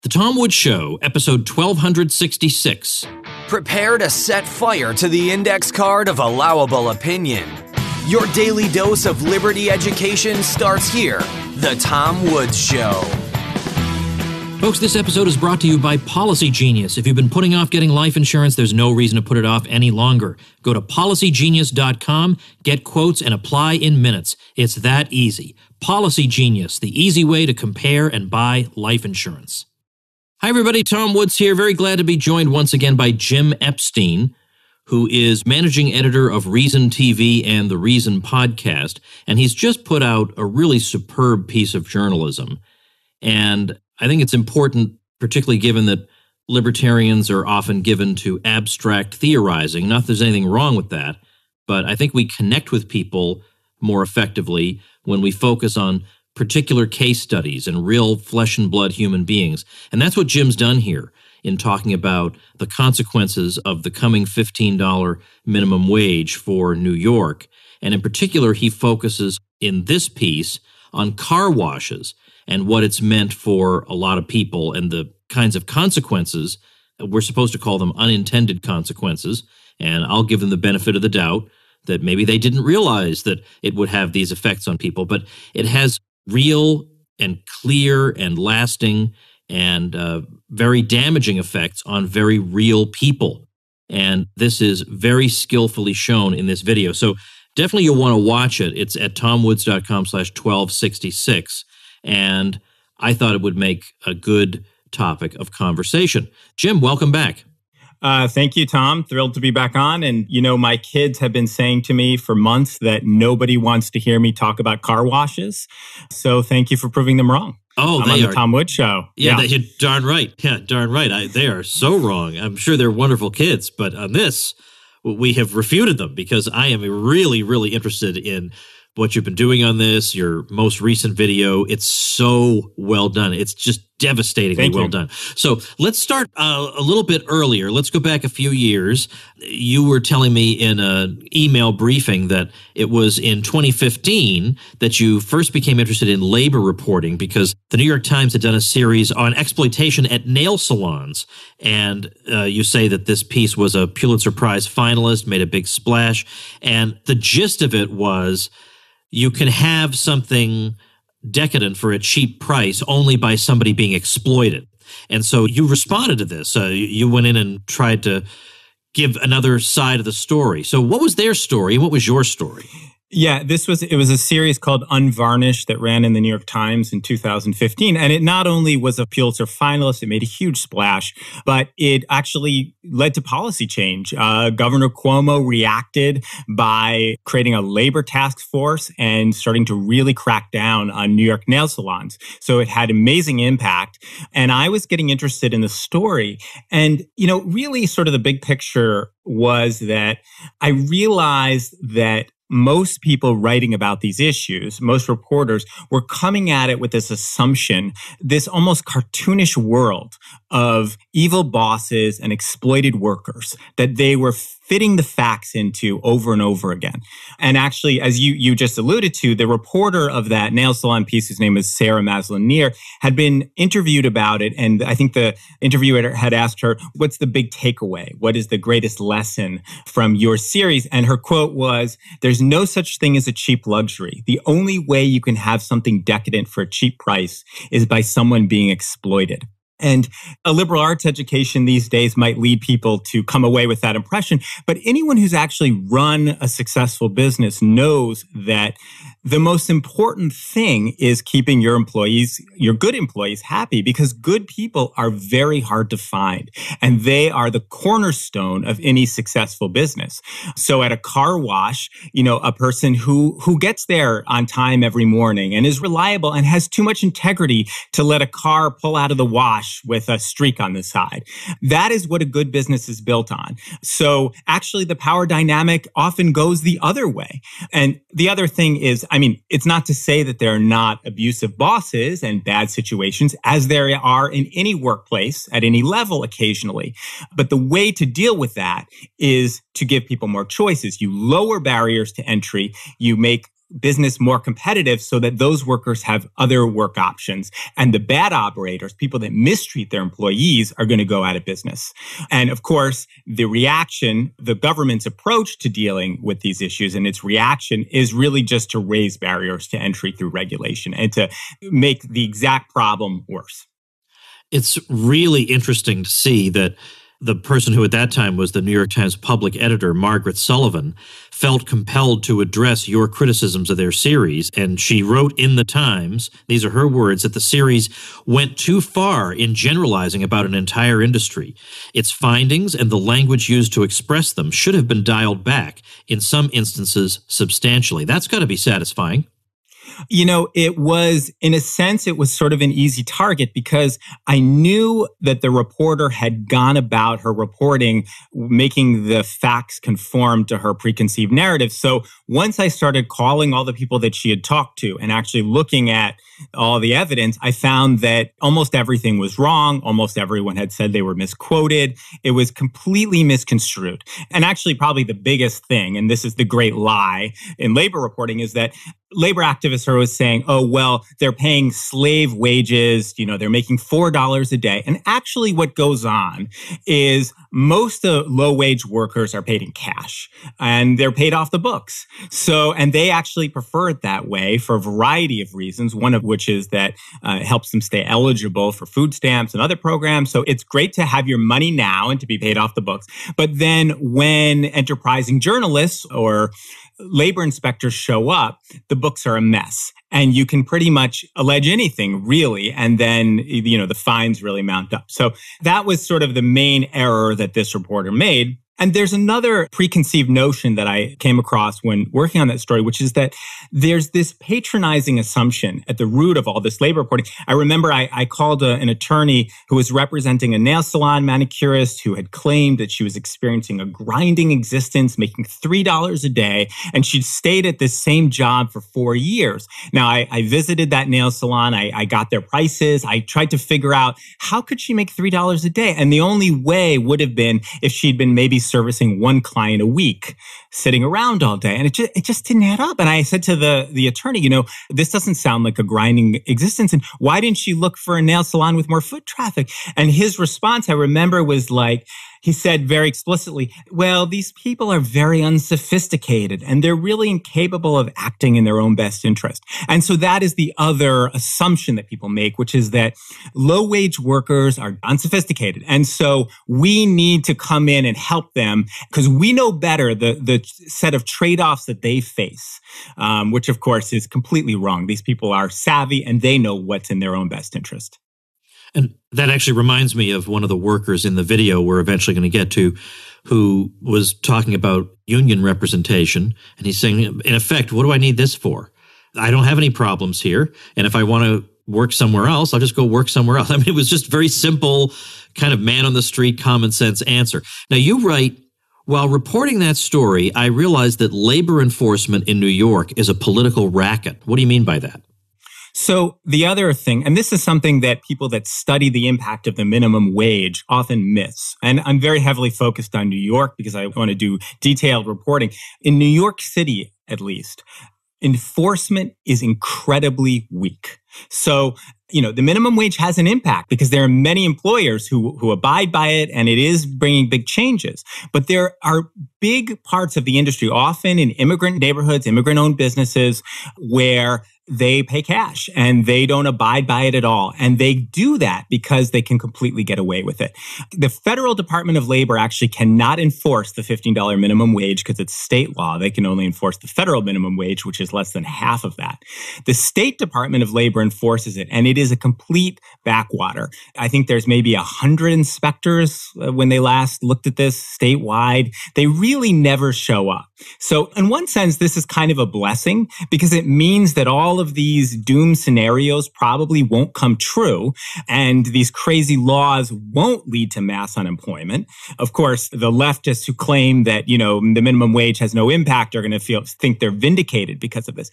The Tom Woods Show, episode 1266. Prepare to set fire to the index card of allowable opinion. Your daily dose of liberty education starts here. The Tom Woods Show. Folks, this episode is brought to you by Policy Genius. If you've been putting off getting life insurance, there's no reason to put it off any longer. Go to policygenius.com, get quotes, and apply in minutes. It's that easy. Policy Genius, the easy way to compare and buy life insurance. Hi, everybody. Tom Woods here. Very glad to be joined once again by Jim Epstein, who is managing editor of Reason TV and the Reason podcast. And he's just put out a really superb piece of journalism. And I think it's important, particularly given that libertarians are often given to abstract theorizing. Not that there's anything wrong with that, but I think we connect with people more effectively when we focus on particular case studies and real flesh and blood human beings. And that's what Jim's done here in talking about the consequences of the coming $15 minimum wage for New York. And in particular, he focuses in this piece on car washes and what it's meant for a lot of people and the kinds of consequences. We're supposed to call them unintended consequences. And I'll give them the benefit of the doubt that maybe they didn't realize that it would have these effects on people. But it has real and clear and lasting and very damaging effects on very real people. And this is very skillfully shown in this video. So definitely you'll want to watch it. It's at tomwoods.com/1266. And I thought it would make a good topic of conversation. Jim, welcome back. Thank you, Tom. Thrilled to be back on. And, you know, my kids have been saying to me for months that nobody wants to hear me talk about car washes. So thank you for proving them wrong. Oh, I'm on the Tom Woods Show. Yeah, you're darn right. Yeah, darn right. They are so wrong. I'm sure they're wonderful kids. But on this, we have refuted them because I am really, really interested in what you've been doing on this, your most recent video. It's so well done. It's just devastatingly well done. So let's start a little bit earlier. Let's go back a few years. You were telling me in an email briefing that it was in 2015 that you first became interested in labor reporting because the New York Times had done a series on exploitation at nail salons. And you say that this piece was a Pulitzer Prize finalist, made a big splash. And the gist of it was, you can have something decadent for a cheap price only by somebody being exploited. And so you responded to this. You went in and tried to give another side of the story. So what was their story and what was your story? Yeah, it was a series called Unvarnished that ran in the New York Times in 2015. And it not only was a Pulitzer finalist, it made a huge splash, but it actually led to policy change. Governor Cuomo reacted by creating a labor task force and starting to really crack down on New York nail salons. So it had amazing impact. And I was getting interested in the story. And, you know, really sort of the big picture was that I realized that most people writing about these issues, most reporters, were coming at it with this assumption, this almost cartoonish world of evil bosses and exploited workers that they were fitting the facts into over and over again. And actually, as you just alluded to, the reporter of that nail salon piece, whose name is Sarah Maslin-Nier, had been interviewed about it. And I think the interviewer had asked her, what's the big takeaway? What is the greatest lesson from your series? And her quote was, there's no such thing as a cheap luxury. The only way you can have something decadent for a cheap price is by someone being exploited. And a liberal arts education these days might lead people to come away with that impression. But anyone who's actually run a successful business knows that the most important thing is keeping your employees, your good employees, happy, because good people are very hard to find. And they are the cornerstone of any successful business. So at a car wash, you know, a person who gets there on time every morning and is reliable and has too much integrity to let a car pull out of the wash with a streak on the side. That is what a good business is built on. So actually the power dynamic often goes the other way. And the other thing is, I mean, it's not to say that there are not abusive bosses and bad situations, as there are in any workplace at any level occasionally. But the way to deal with that is to give people more choices. You lower barriers to entry. You make business more competitive so that those workers have other work options. And the bad operators, people that mistreat their employees, are going to go out of business. And of course, the reaction, the government's approach to dealing with these issues and its reaction is really just to raise barriers to entry through regulation and to make the exact problem worse. It's really interesting to see that the person who at that time was the New York Times public editor, Margaret Sullivan, felt compelled to address your criticisms of their series. And she wrote in the Times, these are her words, that the series went too far in generalizing about an entire industry. Its findings and the language used to express them should have been dialed back, in some instances substantially. That's got to be satisfying. You know, it was, in a sense, it was sort of an easy target because I knew that the reporter had gone about her reporting, making the facts conform to her preconceived narrative. So once I started calling all the people that she had talked to and actually looking at all the evidence, I found that almost everything was wrong. Almost everyone had said they were misquoted. It was completely misconstrued. And actually, probably the biggest thing, and this is the great lie in labor reporting, is that labor activists are always saying, oh, well, they're paying slave wages, they're making $4 a day. And actually what goes on is most of low-wage workers are paid in cash and they're paid off the books. So, and they actually prefer it that way for a variety of reasons, one of which is that it helps them stay eligible for food stamps and other programs. So it's great to have your money now and to be paid off the books. But then when enterprising journalists or labor inspectors show up, the books are a mess. And you can pretty much allege anything, really. And then, the fines really mount up. So that was sort of the main error that this reporter made. And there's another preconceived notion that I came across when working on that story, which is that there's this patronizing assumption at the root of all this labor reporting. I remember I called an attorney who was representing a nail salon manicurist who had claimed that she was experiencing a grinding existence, making $3 a day, and she'd stayed at this same job for 4 years. Now, I visited that nail salon. I got their prices. I tried to figure out how could she make $3 a day? And the only way would have been if she'd been maybe servicing one client a week, sitting around all day. And it just didn't add up. And I said to the attorney, this doesn't sound like a grinding existence. And why didn't she look for a nail salon with more foot traffic? And his response, I remember, was like, he said very explicitly, well, these people are very unsophisticated and they're really incapable of acting in their own best interest. And so that is the other assumption that people make, which is that low-wage workers are unsophisticated. And so we need to come in and help them because we know better the set of trade-offs that they face, which of course is completely wrong. These people are savvy and they know what's in their own best interest. And that actually reminds me of one of the workers in the video we're eventually going to get to, who was talking about union representation. And he's saying, in effect, what do I need this for? I don't have any problems here. And if I want to work somewhere else, I'll just go work somewhere else. I mean, it was just very simple, kind of man on the street, common sense answer. Now, you write, while reporting that story, I realized that labor enforcement in New York is a political racket. What do you mean by that? So the other thing, and this is something that people that study the impact of the minimum wage often miss, and I'm very heavily focused on New York because I want to do detailed reporting. In New York City, at least, enforcement is incredibly weak. So, the minimum wage has an impact because there are many employers who abide by it and it is bringing big changes. But there are big parts of the industry, often in immigrant neighborhoods, immigrant-owned businesses, where they pay cash and they don't abide by it at all. And they do that because they can completely get away with it. The Federal Department of Labor actually cannot enforce the $15 minimum wage because it's state law. They can only enforce the federal minimum wage, which is less than half of that. The State Department of Labor enforces it, and it is a complete backwater. I think there's maybe 100 inspectors when they last looked at this statewide. They really never show up. So in one sense, this is kind of a blessing because it means that all of these doom scenarios probably won't come true and these crazy laws won't lead to mass unemployment. Of course, the leftists who claim that, the minimum wage has no impact are going to think they're vindicated because of this.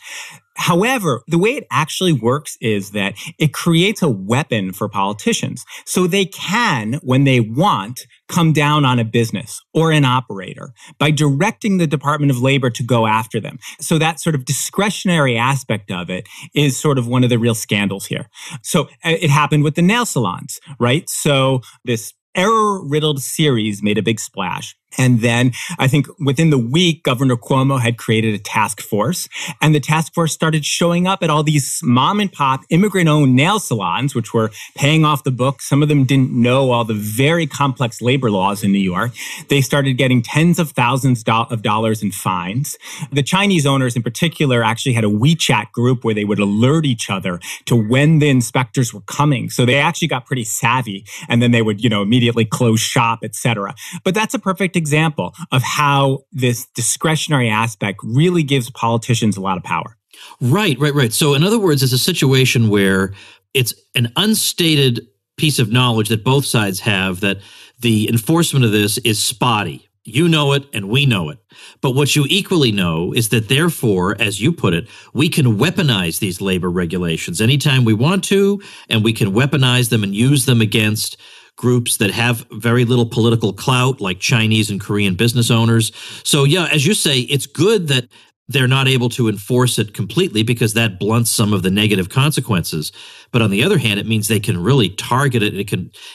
However, the way it actually works is that it creates a weapon for politicians. So they can, when they want, come down on a business or an operator by directing the Department of Labor to go after them. So that sort of discretionary aspect of it is sort of one of the real scandals here. So it happened with the nail salons, right? So this error-riddled series made a big splash. And then I think within the week, Governor Cuomo had created a task force, and the task force started showing up at all these mom and pop immigrant-owned nail salons, which were paying off the book. Some of them didn't know all the very complex labor laws in New York. They started getting tens of thousands of dollars in fines. The Chinese owners in particular actually had a WeChat group where they would alert each other to when the inspectors were coming. So they actually got pretty savvy, and then they would, immediately close shop, et cetera. But that's a perfect example of how this discretionary aspect really gives politicians a lot of power. Right. So in other words, it's a situation where it's an unstated piece of knowledge that both sides have that the enforcement of this is spotty. You know it and we know it. But what you equally know is that therefore, as you put it, we can weaponize these labor regulations anytime we want to, and we can weaponize them and use them against groups that have very little political clout, like Chinese and Korean business owners. So yeah, as you say, it's good that they're not able to enforce it completely because that blunts some of the negative consequences. But on the other hand, it means they can really target it.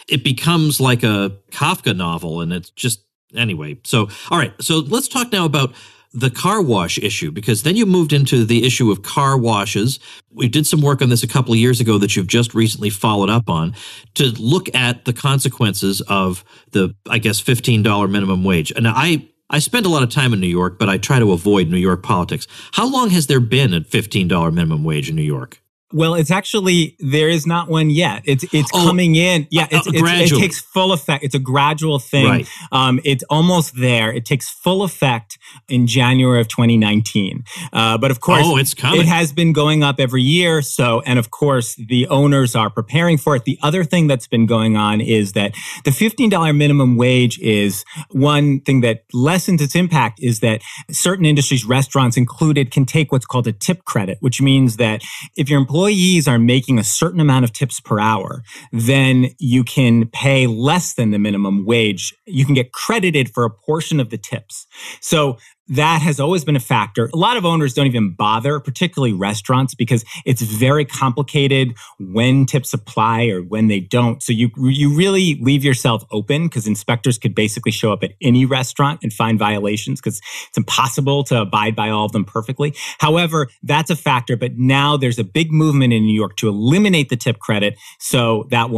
It becomes like a Kafka novel, and it's just, anyway. So, all right. So let's talk now about the car wash issue, because then you moved into the issue of car washes. We did some work on this a couple of years ago that you've just recently followed up on to look at the consequences of the, I guess, $15 minimum wage. And I spend a lot of time in New York, but I try to avoid New York politics. How long has there been a $15 minimum wage in New York? Well, it's actually, there is not one yet. It's coming in. Yeah, it takes full effect. It's a gradual thing. Right. It's almost there. It takes full effect in January of 2019. But of course, it's coming. It has been going up every year. So, and of course, the owners are preparing for it. The other thing that's been going on is that the $15 minimum wage is one thing that lessens its impact is that certain industries, restaurants included, can take what's called a tip credit, which means that if your employees are making a certain amount of tips per hour, then you can pay less than the minimum wage. You can get credited for a portion of the tips. So that has always been a factor. A lot of owners don't even bother, particularly restaurants, because it's very complicated when tips apply or when they don't. So you really leave yourself open because inspectors could basically show up at any restaurant and find violations because it's impossible to abide by all of them perfectly. However, that's a factor. But now there's a big movement in New York to eliminate the tip credit. So that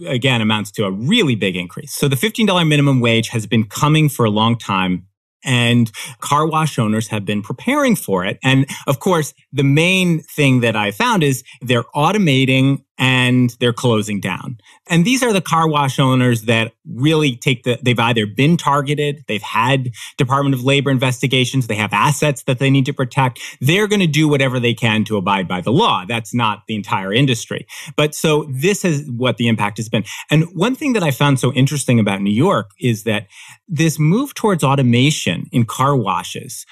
again amounts to a really big increase. So the $15 minimum wage has been coming for a long time. And car wash owners have been preparing for it. And of course, the main thing that I found is they're automating and they're closing down. And these are the car wash owners that really they've either been targeted, they've had Department of Labor investigations, they have assets that they need to protect. They're going to do whatever they can to abide by the law. That's not the entire industry. But so this is what the impact has been. And one thing that I found so interesting about New York is that this move towards automation in car washes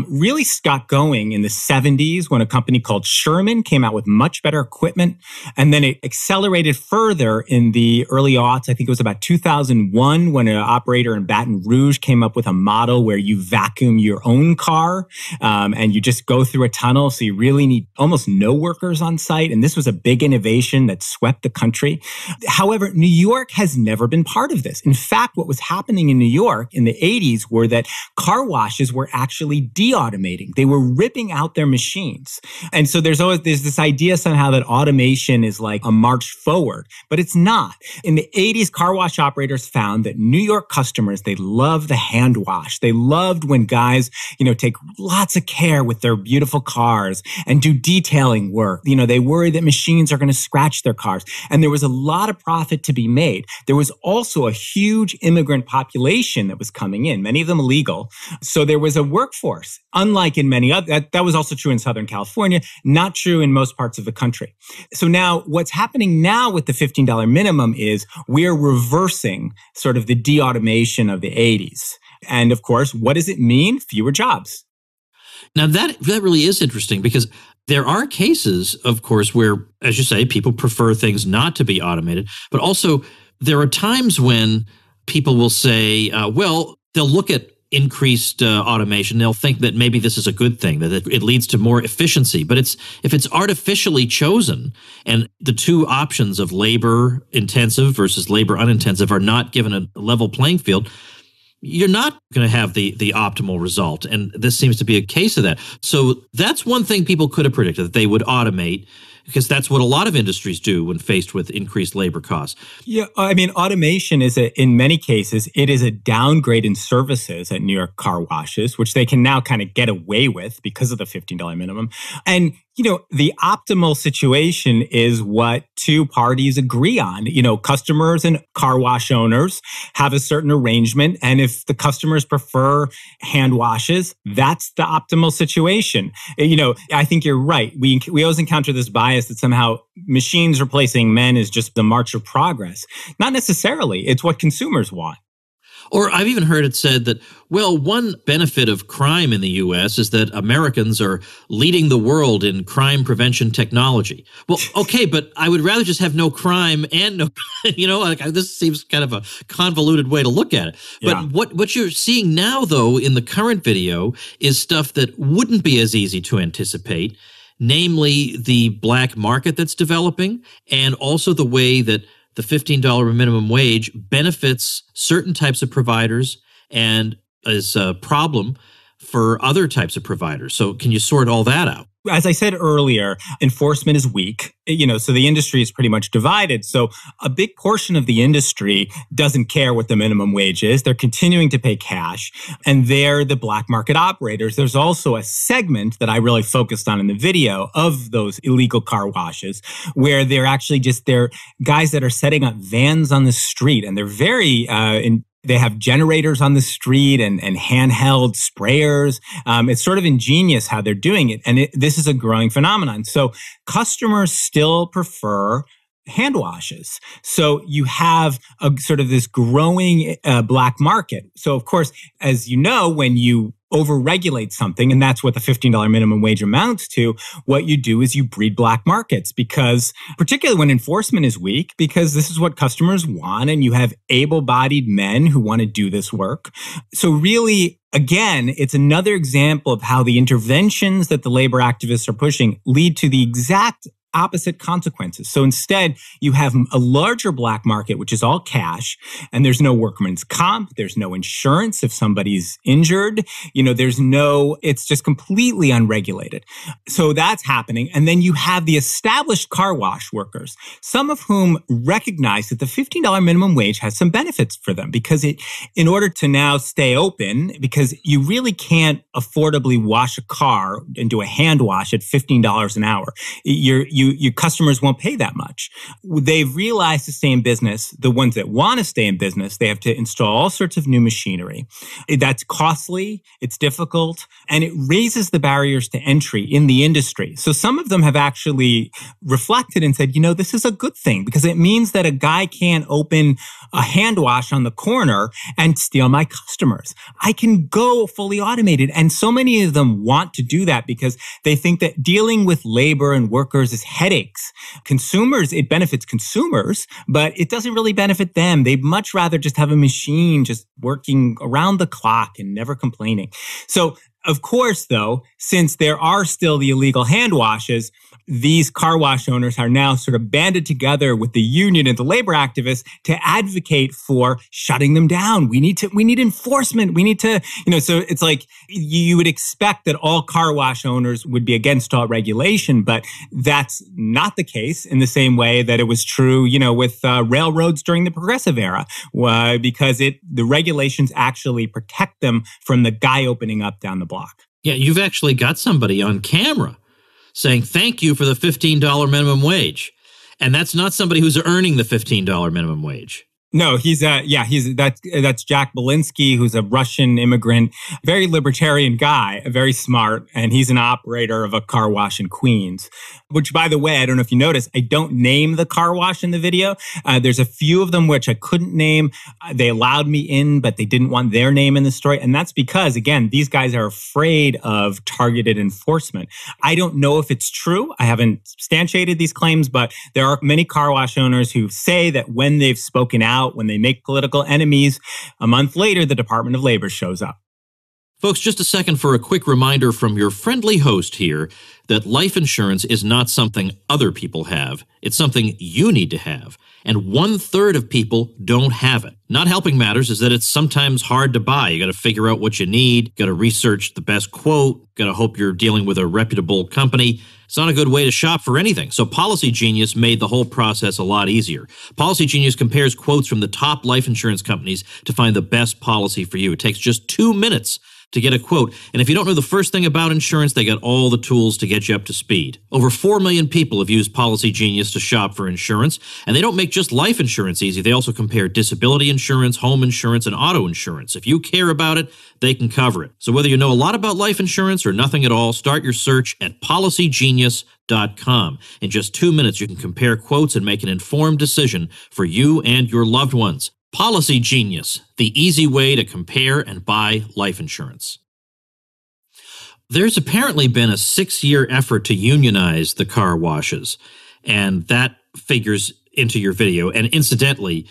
really got going in the 70s when a company called Sherman came out with much better equipment. And then it accelerated further in the early aughts. I think it was about 2001 when an operator in Baton Rouge came up with a model where you vacuum your own car and you just go through a tunnel. So you really need almost no workers on site. And this was a big innovation that swept the country. However, New York has never been part of this. In fact, what was happening in New York in the 80s were that car washes were actually de-automating. They were ripping out their machines. And so there's this idea somehow that automation is like a march forward, but it's not. In the 80s, car wash operators found that New York customers, they love the hand wash. They loved when guys, take lots of care with their beautiful cars and do detailing work. They worry that machines are going to scratch their cars. And there was a lot of profit to be made. There was also a huge immigrant population that was coming in, many of them illegal. So there was a workforce, unlike in many other, that was also true in Southern California, not true in most parts of the country. So now what's happening now with the $15 minimum is we're reversing sort of the de-automation of the 80s. And of course, what does it mean? Fewer jobs. Now, that really is interesting because there are cases, of course, where, as you say, people prefer things not to be automated. But also, there are times when people will say, well, they'll look at increased automation. They'll think that maybe this is a good thing, that it leads to more efficiency. But if it's artificially chosen and the two options of labor intensive versus labor unintensive are not given a level playing field, you're not going to have the optimal result. And this seems to be a case of that. So that's one thing people could have predicted, that they would automate, because that's what a lot of industries do when faced with increased labor costs. Yeah, I mean, automation is, in many cases, it is a downgrade in services at New York car washes, which they can now kind of get away with because of the $15 minimum. And, the optimal situation is what two parties agree on. Customers and car wash owners have a certain arrangement. And if the customers prefer hand washes, that's the optimal situation. I think you're right. We always encounter this bias that somehow machines replacing men is just the march of progress. Not necessarily. It's what consumers want. Or I've even heard it said that, well, one benefit of crime in the U.S. is that Americans are leading the world in crime prevention technology. Well, okay, but I would rather just have no crime and no, this seems kind of a convoluted way to look at it. But Yeah. what you're seeing now, though, in the current video is stuff that wouldn't be as easy to anticipate, namely the black market that's developing, and also the way that the $15 minimum wage benefits certain types of providers and is a problem for other types of providers. So can you sort all that out? As I said earlier, enforcement is weak, so the industry is pretty much divided. So a big portion of the industry doesn't care what the minimum wage is. They're continuing to pay cash, and they're the black market operators. There's also a segment that I really focused on in the video of those illegal car washes, where they're actually they're guys that are setting up vans on the street, and they're very they have generators on the street and handheld sprayers. It's sort of ingenious how they're doing it. And this is a growing phenomenon. So customers still prefer hand washes. So you have a sort of this growing black market. So of course, as you know, when you overregulate something, and that's what the $15 minimum wage amounts to, what you do is you breed black markets, because particularly when enforcement is weak, because this is what customers want, and you have able-bodied men who want to do this work. So really, again, it's another example of how the interventions that the labor activists are pushing lead to the exact opposite consequences. So instead, you have a larger black market, which is all cash, and there's no workman's comp, there's no insurance if somebody's injured, it's just completely unregulated. So that's happening. And then you have the established car wash workers, some of whom recognize that the $15 minimum wage has some benefits for them, because in order to now stay open, because you really can't affordably wash a car and do a hand wash at $15 an hour. Your customers won't pay that much. They've realized to stay in business, the ones that want to stay in business, they have to install all sorts of new machinery. That's costly, it's difficult, and it raises the barriers to entry in the industry. So some of them have actually reflected and said, this is a good thing, because it means that a guy can't open a hand wash on the corner and steal my customers. I can go fully automated. And so many of them want to do that because they think that dealing with labor and workers is headaches. Consumers, it benefits consumers, but it doesn't really benefit them. They'd much rather just have a machine just working around the clock and never complaining. So, of course, though, since there are still the illegal hand washes, these car wash owners are now sort of banded together with the union and the labor activists to advocate for shutting them down. We need enforcement. We need to, so it's like you would expect that all car wash owners would be against all regulation, but that's not the case in the same way that it was true, with railroads during the Progressive era, because the regulations actually protect them from the guy opening up down the block. Yeah, you've actually got somebody on camera saying thank you for the $15 minimum wage. And that's not somebody who's earning the $15 minimum wage. No, that's Jack Belinsky, who's a Russian immigrant, very libertarian guy, very smart, and he's an operator of a car wash in Queens. Which, by the way, I don't know if you noticed, I don't name the car wash in the video. There's a few of them which I couldn't name. They allowed me in, but they didn't want their name in the story. And that's because, again, these guys are afraid of targeted enforcement. I don't know if it's true. I haven't substantiated these claims, but there are many car wash owners who say that when they've spoken out, when they make political enemies, a month later, the Department of Labor shows up. Folks, just a second for a quick reminder from your friendly host here that life insurance is not something other people have. It's something you need to have. And 1/3 of people don't have it. Not helping matters is that it's sometimes hard to buy. You got to figure out what you need, got to research the best quote, got to hope you're dealing with a reputable company. It's not a good way to shop for anything. So Policy Genius made the whole process a lot easier. Policy Genius compares quotes from the top life insurance companies to find the best policy for you. It takes just 2 minutes to get a quote. And if you don't know the first thing about insurance, they got all the tools to get you up to speed. Over 4 million people have used Policy Genius to shop for insurance, and they don't make just life insurance easy. They also compare disability insurance, home insurance, and auto insurance. If you care about it, they can cover it. So whether you know a lot about life insurance or nothing at all, start your search at policygenius.com. In just 2 minutes, you can compare quotes and make an informed decision for you and your loved ones. Policy Genius, the easy way to compare and buy life insurance. There's apparently been a 6-year effort to unionize the car washes, and that figures into your video. And incidentally,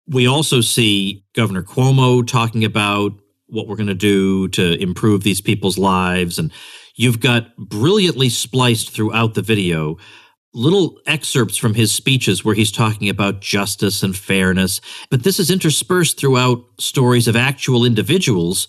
we also see Governor Cuomo talking about what we're going to do to improve these people's lives, and you've got brilliantly spliced throughout the video little excerpts from his speeches where he's talking about justice and fairness. But this is interspersed throughout stories of actual individuals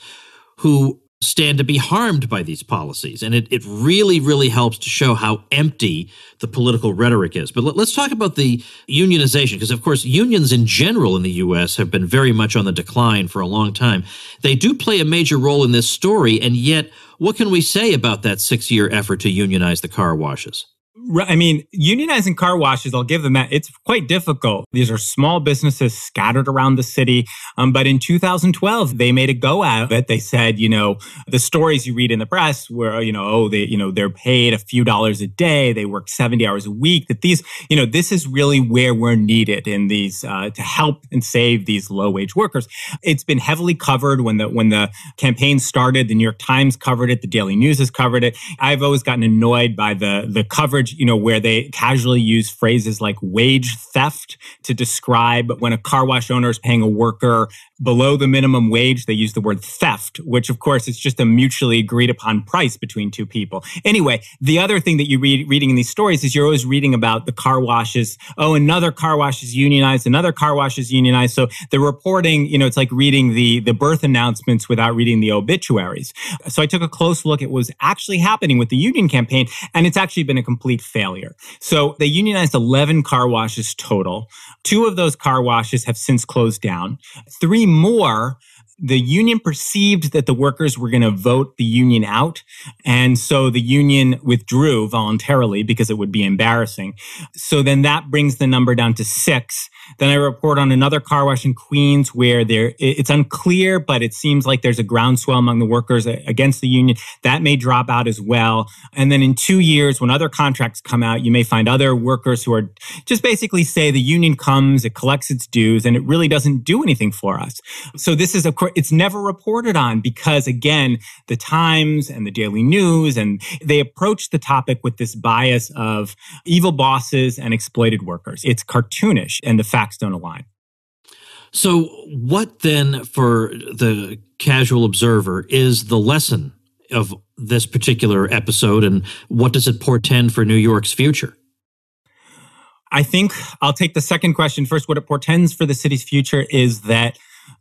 who stand to be harmed by these policies. And it really, really helps to show how empty the political rhetoric is. But let's talk about the unionization, because, of course, unions in general in the U.S. have been very much on the decline for a long time. They do play a major role in this story, and yet what can we say about that 6-year effort to unionize the car washes? I mean, unionizing car washes, I'll give them that. It's quite difficult. These are small businesses scattered around the city. But in 2012, they made a go out of it. They said, the stories you read in the press where, they're paid a few dollars a day. They work 70 hours a week. That these, this is really where we're needed in these, to help and save these low wage workers. It's been heavily covered when the campaign started. The New York Times covered it. The Daily News has covered it. I've always gotten annoyed by the coverage, where they casually use phrases like wage theft to describe when a car wash owner is paying a worker below the minimum wage. They use the word theft, which of course is just a mutually agreed upon price between two people. Anyway, the other thing that you reading in these stories is you're always reading about the car washes. Oh, another car wash is unionized. Another car wash is unionized. So the reporting, it's like reading the birth announcements without reading the obituaries. So I took a close look at what was actually happening with the union campaign, and it's actually been a complete failure. So they unionized 11 car washes total. 2 of those car washes have since closed down. 3 more, the union perceived that the workers were going to vote the union out. And so the union withdrew voluntarily because it would be embarrassing. So then that brings the number down to 6. Then I report on another car wash in Queens where it's unclear, but it seems like there's a groundswell among the workers against the union. That may drop out as well. And then in 2 years, when other contracts come out, you may find other workers who are just basically say the union comes, it collects its dues, and it really doesn't do anything for us. So this is, of course, it's never reported on because, again, the Times and the Daily News, and they approach the topic with this bias of evil bosses and exploited workers. It's cartoonish, and the facts don't align. So what then, for the casual observer, is the lesson of this particular episode, and what does it portend for New York's future? I think I'll take the second question first. What it portends for the city's future is that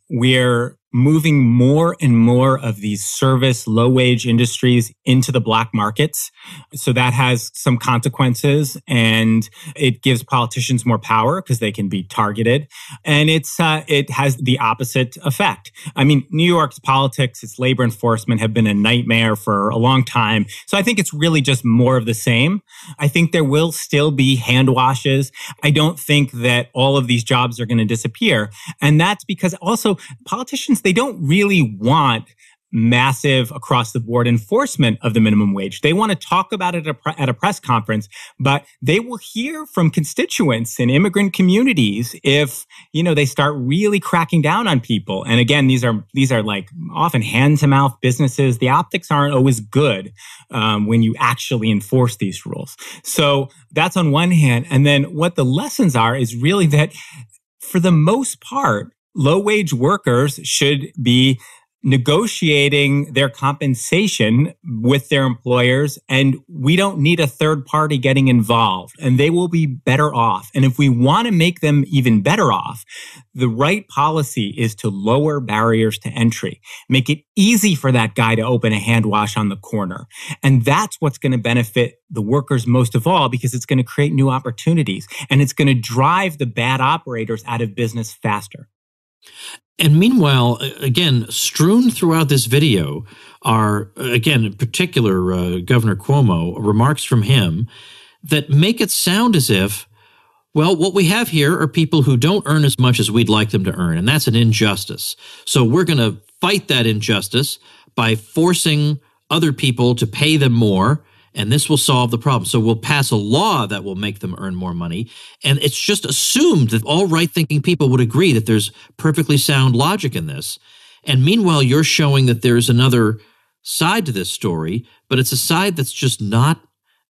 we're moving more and more of these service, low-wage industries into the black markets. So that has some consequences, and it gives politicians more power because they can be targeted. And it has the opposite effect. I mean, New York's politics, its labor enforcement have been a nightmare for a long time. So I think it's really just more of the same. I think there will still be hand washes. I don't think that all of these jobs are going to disappear. And that's because also politicians, they don't really want massive across the board enforcement of the minimum wage. They want to talk about it at a press conference, but they will hear from constituents in immigrant communities if, they start really cracking down on people. And again, these are like often hand to mouth businesses. The optics aren't always good when you actually enforce these rules. So that's on one hand. And then what the lessons are is really that for the most part, low wage workers should be negotiating their compensation with their employers, and we don't need a third party getting involved, and they will be better off. And if we want to make them even better off, the right policy is to lower barriers to entry, make it easy for that guy to open a hand wash on the corner. And that's what's going to benefit the workers most of all, because it's going to create new opportunities, and it's going to drive the bad operators out of business faster. And meanwhile, again, strewn throughout this video are, again, in particular, Governor Cuomo, remarks from him that make it sound as if, well, what we have here are people who don't earn as much as we'd like them to earn, and that's an injustice. So we're going to fight that injustice by forcing other people to pay them more, and this will solve the problem. So we'll pass a law that will make them earn more money. And it's just assumed that all right-thinking people would agree that there's perfectly sound logic in this. And meanwhile, you're showing that there's another side to this story, but it's a side that's just not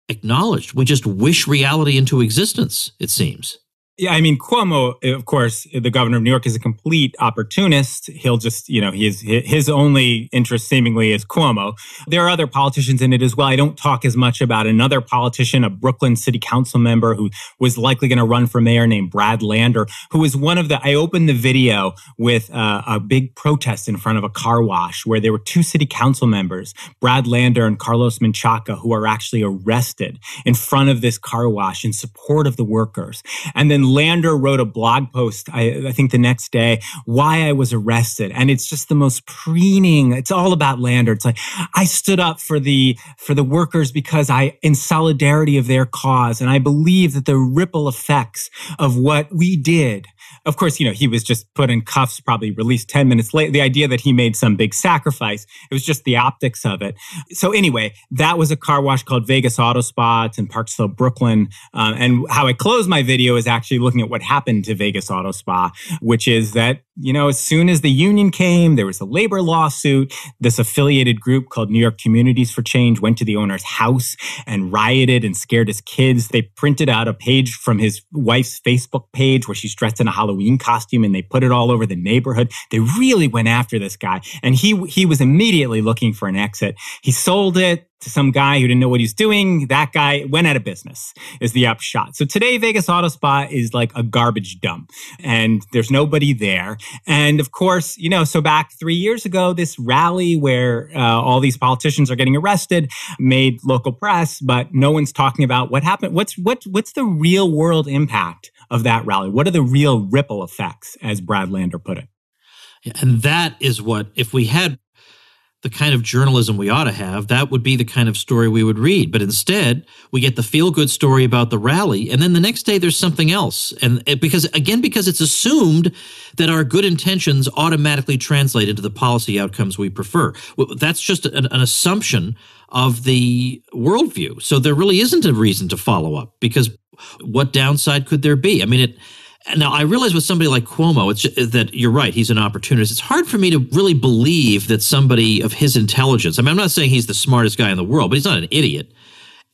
acknowledged. We just wish reality into existence, it seems. Yeah, I mean, Cuomo, of course, the governor of New York, is a complete opportunist. He'll just, his only interest seemingly is Cuomo. There are other politicians in it as well. I don't talk as much about another politician, a Brooklyn city council member who was likely going to run for mayor named Brad Lander, who was I opened the video with a big protest in front of a car wash where there were two city council members, Brad Lander and Carlos Menchaca, who are actually arrested in front of this car wash in support of the workers. And then Lander wrote a blog post, I think the next day, why I was arrested. And it's just the most preening. It's all about Lander. It's like, I stood up for the workers because in solidarity of their cause. And I believe that the ripple effects of what we did. Of course, he was just put in cuffs, probably released 10 minutes later. The idea that he made some big sacrifice, it was just the optics of it. So anyway, that was a car wash called Vegas Auto Spa. It's in Park Slope, Brooklyn. And how I close my video is actually looking at what happened to Vegas Auto Spa, which is that, as soon as the union came, there was a labor lawsuit. This affiliated group called New York Communities for Change went to the owner's house and rioted and scared his kids. They printed out a page from his wife's Facebook page where she's dressed in a Halloween costume, and they put it all over the neighborhood. They really went after this guy, and he was immediately looking for an exit. He sold it to some guy who didn't know what he was doing. That guy went out of business, is the upshot. So today, Vegas Auto Spa is like a garbage dump, and there's nobody there. And of course, so back 3 years ago, this rally where all these politicians are getting arrested made local press, but no one's talking about what happened. What's the real world impact of that rally? What are the real ripple effects, as Brad Lander put it? And that is what, if we had the kind of journalism we ought to have, that would be the kind of story we would read. But instead, we get the feel-good story about the rally, and then the next day there's something else. And because it's assumed that our good intentions automatically translate into the policy outcomes we prefer. That's just an assumption of the worldview. So there really isn't a reason to follow up, because what downside could there be? I mean, now, I realize with somebody like Cuomo, that you're right, he's an opportunist. It's hard for me to really believe that somebody of his intelligence, I mean, I'm not saying he's the smartest guy in the world, but he's not an idiot,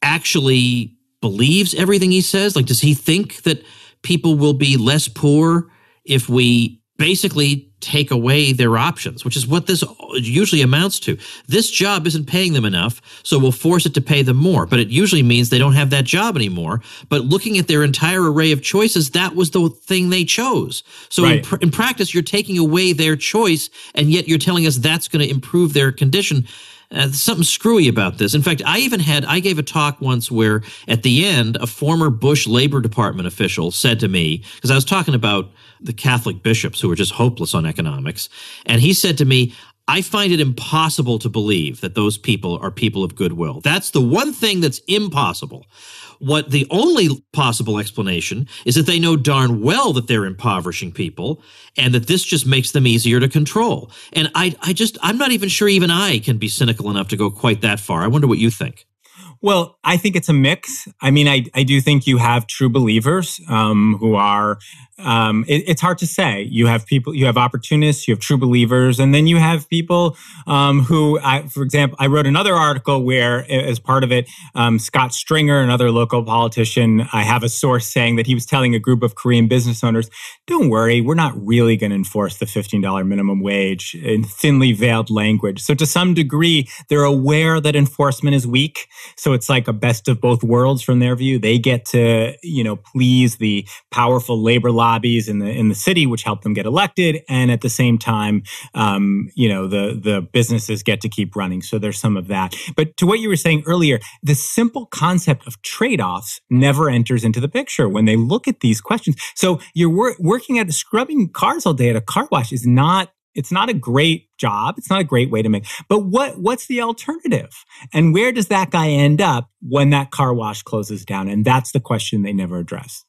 actually believes everything he says. Like, does he think that people will be less poor if we basically take away their options, which is what this usually amounts to. This job isn't paying them enough, so we'll force it to pay them more. But it usually means they don't have that job anymore. But looking at their entire array of choices, that was the thing they chose. So right. in practice, you're taking away their choice, and yet you're telling us that's going to improve their condition. Something screwy about this. In fact, I gave a talk once where at the end, a former Bush Labor Department official said to me, because I was talking about the Catholic bishops who were just hopeless on economics, and he said to me, I find it impossible to believe that those people are people of goodwill. That's the one thing that's impossible. What the only possible explanation is that they know darn well that they're impoverishing people and that this just makes them easier to control. And I'm not even sure even I can be cynical enough to go quite that far. I wonder what you think. Well, I think it's a mix. I mean, I do think you have true believers who are, it's hard to say. You have people, you have opportunists, you have true believers, and then you have people who, for example, I wrote another article where, as part of it, Scott Stringer, another local politician, I have a source saying that he was telling a group of Korean business owners, don't worry, we're not really going to enforce the $15 minimum wage, in thinly veiled language. So to some degree, they're aware that enforcement is weak. So it's like a best of both worlds from their view. They get to, please the powerful labor lobbies in the city, which help them get elected. And at the same time, the businesses get to keep running. So there's some of that. But to what you were saying earlier, the simple concept of trade-offs never enters into the picture when they look at these questions. So you're working at scrubbing cars all day at a car wash is not, it's not a great job. It's not a great way to make. But what's the alternative? And where does that guy end up when that car wash closes down? And that's the question they never address.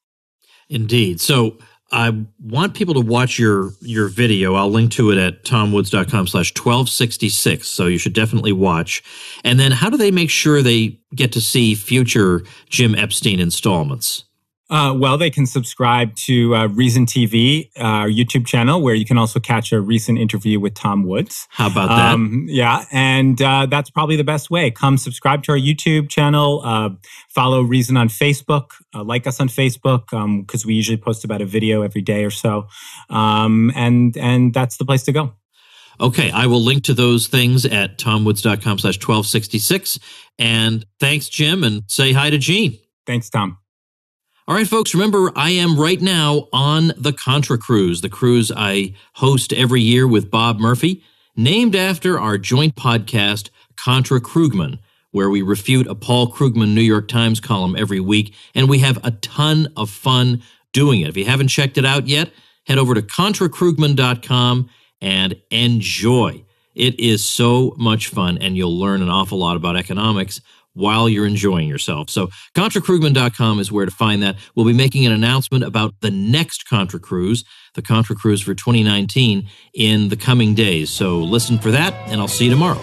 Indeed. So I want people to watch your video. I'll link to it at tomwoods.com/1266. So you should definitely watch. And then how do they make sure they get to see future Jim Epstein installments? Well, they can subscribe to Reason TV, our YouTube channel, where you can also catch a recent interview with Tom Woods. How about that? Yeah, and that's probably the best way. Come subscribe to our YouTube channel, follow Reason on Facebook, like us on Facebook, because we usually post about a video every day or so, and that's the place to go. Okay, I will link to those things at tomwoods.com/1266. And thanks, Jim, and say hi to Gene. Thanks, Tom. All right, folks, remember, I am right now on the Contra Cruise, the cruise I host every year with Bob Murphy, named after our joint podcast, Contra Krugman, where we refute a Paul Krugman New York Times column every week, and we have a ton of fun doing it. If you haven't checked it out yet, head over to ContraKrugman.com and enjoy. It is so much fun, and you'll learn an awful lot about economics while you're enjoying yourself. So ContraKrugman.com is where to find that. We'll be making an announcement about the next Contra Cruise, the Contra Cruise for 2019, in the coming days. So listen for that, and I'll see you tomorrow.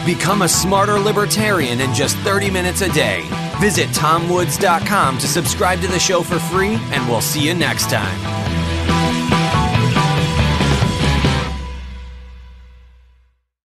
Become a smarter libertarian in just 30 minutes a day. Visit TomWoods.com to subscribe to the show for free, and we'll see you next time.